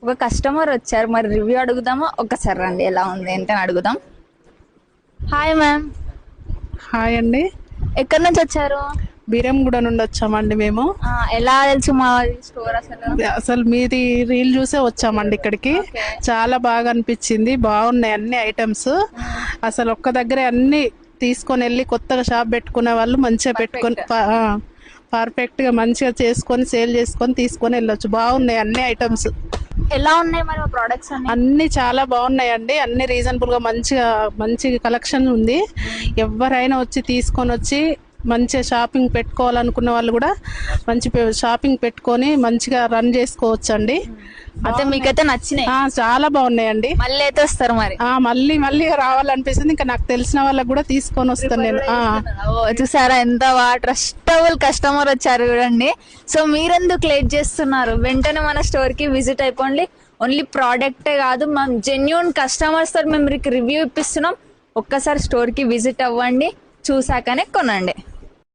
ఒక కస్టమర్ వచ్చారు, మరి రివ్యూ అడుగుదామా? ఒక్కసారి రండి, ఎలా ఉంది ఏంటని అడుగుదాం. Hi ma'am. హాయ్ అండి. ఎక్కడి నుంచి వచ్చారు? బీరంగూడ నుండి వచ్చామండి మేము. ఎలా తెలుసు మా స్టోర్ అసలు? అసలు మీది రీల్ చూసే వచ్చామండి ఇక్కడికి. చాలా బాగా అనిపించింది, బాగున్నాయి అన్ని ఐటమ్స్. అసలు ఒక్క దగ్గరే అన్ని తీసుకొని వెళ్ళి కొత్తగా షాప్ పెట్టుకునే వాళ్ళు మంచిగా పెట్టుకొని పర్ఫెక్ట్ గా మంచిగా చేసుకొని సేల్ చేసుకొని తీసుకొని వెళ్ళొచ్చు. బాగున్నాయి అన్ని ఐటమ్స్. ఎలా ఉన్నాయి మరి ప్రోడక్ట్స్? అన్ని చాలా బాగున్నాయండి, అన్ని రీజనబుల్ గా మంచి కలెక్షన్ ఉంది. ఎవరైనా వచ్చి తీసుకొని వచ్చి మంచిగా షాపింగ్ పెట్టుకోవాలనుకున్న వాళ్ళు కూడా మంచి షాపింగ్ పెట్టుకొని మంచిగా రన్ చేసుకోవచ్చండి. అయితే మీకైతే నచ్చినాయి? చాలా బాగున్నాయండి. మళ్ళీ అయితే వస్తారు మరి? మళ్ళీ రావాలనిపిస్తుంది. ఇంకా నాకు తెలిసిన వాళ్ళకి కూడా తీసుకొని వస్తాను నేను. చూసారా ఎంత ట్రస్టబుల్ కస్టమర్ వచ్చారు చూడండి. సో మీరెందుకు లేట్ చేస్తున్నారు? వెంటనే మన స్టోర్ కి విజిట్ అయిపోండి. ఓన్లీ ప్రోడక్టే కాదు, మనం జెన్యూన్ కస్టమర్స్ తో మేము రివ్యూ ఇప్పిస్తున్నాం. ఒక్కసారి స్టోర్ కి విజిట్ అవ్వండి, చూసాకనే కొనండి.